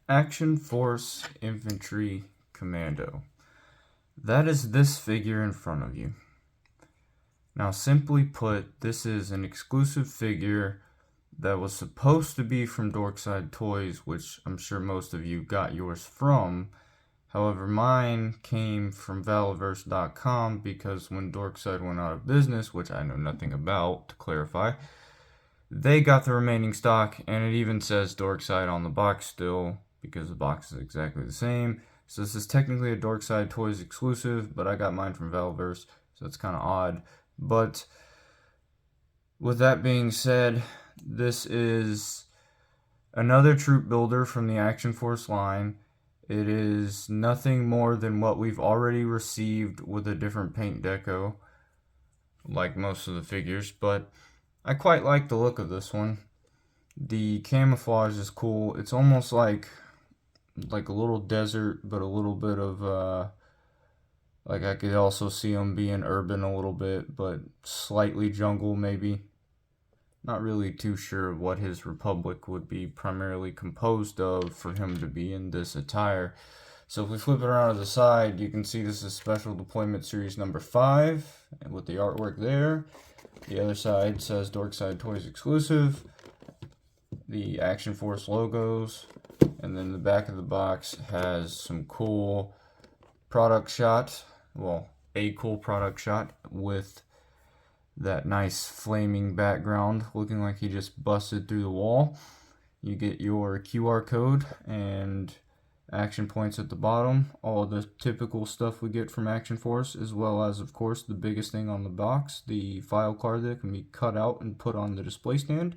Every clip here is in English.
Action Force Infantry Commando. That is this figure in front of you. Now, simply put, this is an exclusive figure that was supposed to be from Dorksidetoys, which I'm sure most of you got yours from. However, mine came from Valiverse.com because when Dorkside went out of business, which I know nothing about, to clarify, they got the remaining stock, and it even says Dorkside on the box still, because the box is exactly the same. So this is technically a Dorksidetoys exclusive, but I got mine from Valiverse, so it's kind of odd. But with that being said, this is another troop builder from the Action Force line. It is nothing more than what we've already received with a different paint deco, like most of the figures, but I quite like the look of this one. The camouflage is cool. It's almost like a little desert, but a little bit of like I could also see them being urban a little bit, but slightly jungle maybe. Not really too sure of what his republic would be primarily composed of for him to be in this attire. So if we flip it around to the side, you can see this is Special Deployment Series number 5, and with the artwork there. The other side says Dorksidetoys exclusive, the Action Force logos, and then the back of the box has some cool product shot, well, a cool product shot with that nice flaming background looking like he just busted through the wall. You get your QR code and action points at the bottom, all the typical stuff we get from Action Force, as well as, of course, the biggest thing on the box, the file card that can be cut out and put on the display stand.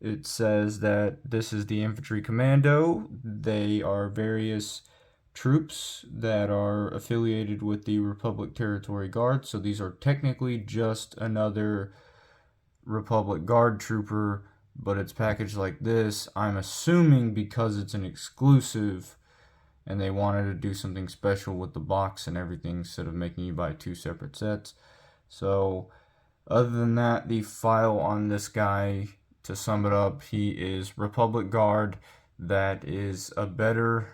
It says that this is the Infantry Commando. They are various troops that are affiliated with the Republic Territory Guard, so these are technically just another Republic Guard trooper, but it's packaged like this. I'm assuming because it's an exclusive and they wanted to do something special with the box and everything instead of making you buy 2 separate sets. So other than that, the file on this guy, to sum it up, he is Republic Guard. That is a better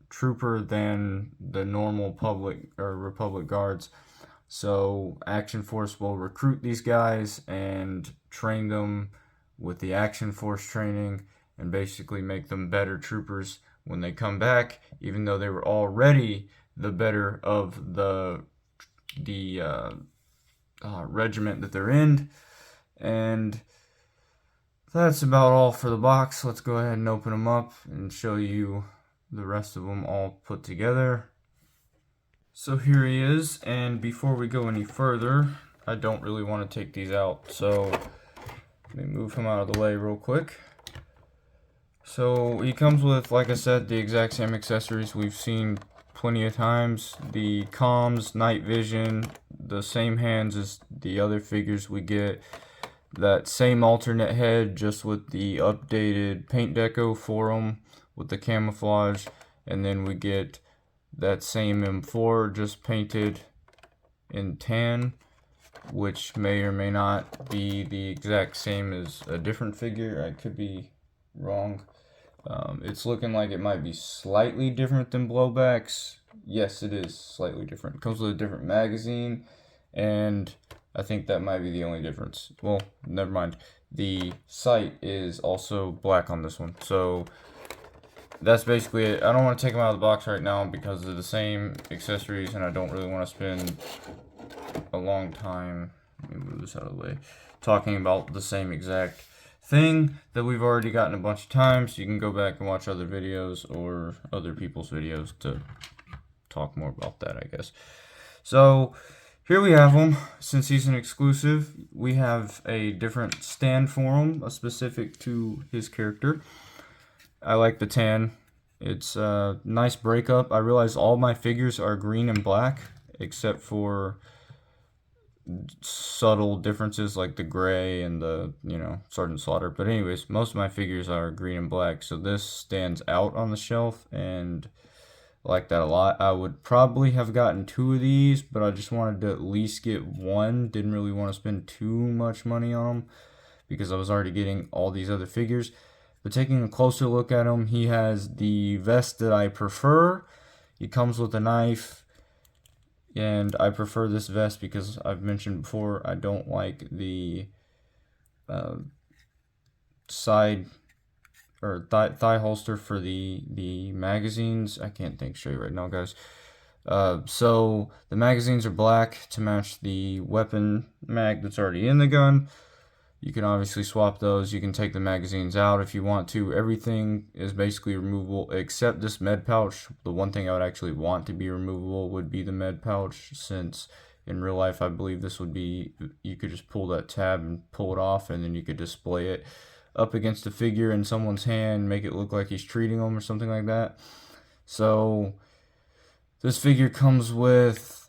trooper than the normal public or Republic Guards. So Action Force will recruit these guys and train them with the Action Force training and basically make them better troopers when they come back, even though they were already the better of the regiment that they're in. And that's about all for the box. Let's go ahead and open them up and show you the rest of them all put together. So here he is, and before we go any further, I don't really want to take these out, so let me move him out of the way real quick. So he comes with, like I said, the exact same accessories we've seen plenty of times. The comms, night vision, the same hands as the other figures we get. That same alternate head, just with the updated paint deco for them, with the camouflage. And then we get that same M4, just painted in tan, which may or may not be the exact same as a different figure. I could be wrong. It's looking like it might be slightly different than Blowback's. Yes, it is slightly different. It comes with a different magazine, and I think that might be the only difference. Well, never mind. The sight is also black on this one. So that's basically it. I don't want to take them out of the box right now because they're the same accessories, and I don't really want to spend a long time, let me move this out of the way, talking about the same exact thing that we've already gotten a bunch of times. You can go back and watch other videos or other people's videos to talk more about that, I guess. So here we have him. Since he's an exclusive, we have a different stand for him, specific to his character. I like the tan. It's a nice breakup. I realize all my figures are green and black, except for subtle differences like the gray and the, Sergeant Slaughter. But anyways, most of my figures are green and black, so this stands out on the shelf, and I like that a lot. I would probably have gotten 2 of these, but I just wanted to at least get 1. Didn't really want to spend too much money on them because I was already getting all these other figures. But taking a closer look at him, he has the vest that I prefer. He comes with a knife, and I prefer this vest because I've mentioned before I don't like the side or thigh holster for the magazines. I can't think straight right now, guys. So the magazines are black to match the weapon mag that's already in the gun. You can obviously swap those. You can take the magazines out if you want to. Everything is basically removable except this med pouch. The one thing I would actually want to be removable would be the med pouch, since in real life I believe this would be, you could just pull that tab and pull it off, and then you could display it up against a figure in someone's hand, make it look like he's treating them or something like that. So this figure comes with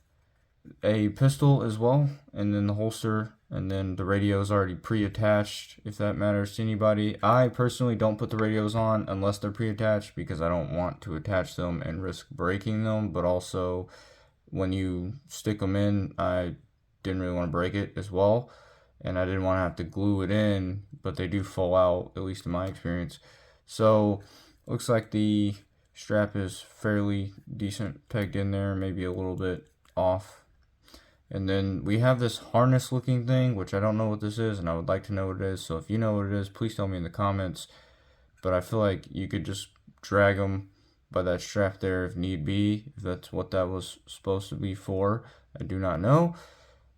a pistol as well, and then the holster, and then the radio is already pre-attached, if that matters to anybody. I personally don't put the radios on unless they're pre-attached because I don't want to attach them and risk breaking them, but also when you stick them in, I didn't really want to break it as well, and I didn't want to have to glue it in, but they do fall out, at least in my experience. So looks like the strap is fairly decent pegged in there, maybe a little bit off. And then we have this harness looking thing, which I don't know what this is, and I would like to know what it is. So if you know what it is, please tell me in the comments. But I feel like you could just drag them by that strap there if need be, if that's what that was supposed to be for. I do not know.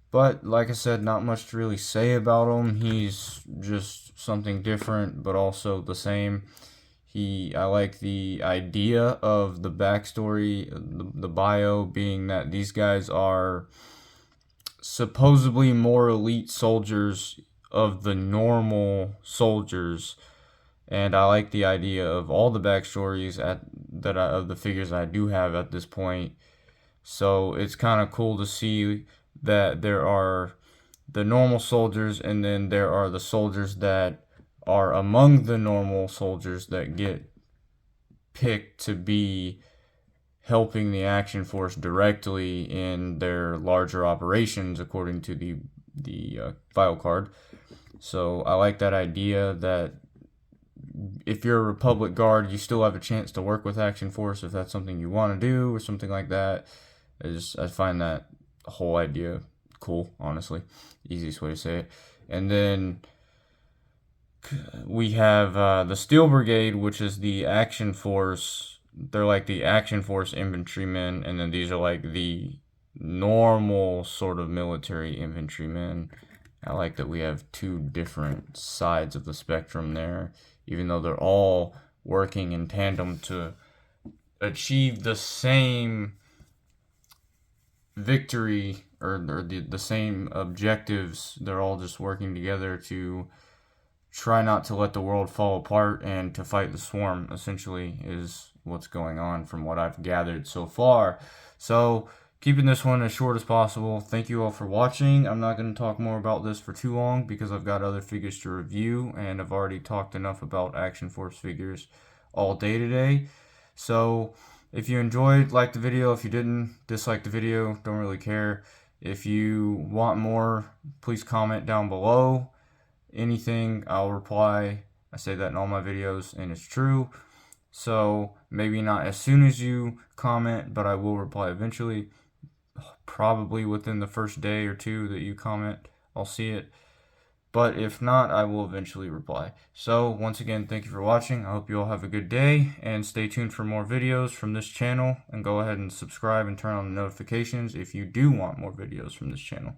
But like I said, not much to really say about him. He's just something different, but also the same. I like the idea of the backstory, the bio being that these guys are supposedly more elite soldiers of the normal soldiers, and I like the idea of all the backstories of the figures I do have at this point. So it's kind of cool to see that there are the normal soldiers, and then there are the soldiers that are among the normal soldiers that get picked to be helping the Action Force directly in their larger operations, according to the file card. So I like that idea that if you're a Republic Guard, you still have a chance to work with Action Force if that's something you want to do or something like that. I find that whole idea cool, honestly. Easiest way to say it. And then we have the Steel Brigade, which is the Action Force. They're like the Action Force infantrymen, and then these are like the normal sort of military infantrymen. I like that we have two different sides of the spectrum there, even though they're all working in tandem to achieve the same victory or the same objectives. They're all just working together to try not to let the world fall apart and to fight the swarm, essentially, is what's going on from what I've gathered so far. So keeping this one as short as possible. Thank you all for watching. I'm not going to talk more about this for too long because I've got other figures to review, and I've already talked enough about Action Force figures all day today. So if you enjoyed, like the video. If you didn't, dislike the video. Don't really care. If you want more, please comment down below. Anything, I'll reply. I say that in all my videos, and it's true. So maybe not as soon as you comment, but I will reply eventually. Probably within the first day or two that you comment, I'll see it. But if not, I will eventually reply. So once again, thank you for watching. I hope you all have a good day, and stay tuned for more videos from this channel, and go ahead and subscribe and turn on the notifications if you do want more videos from this channel.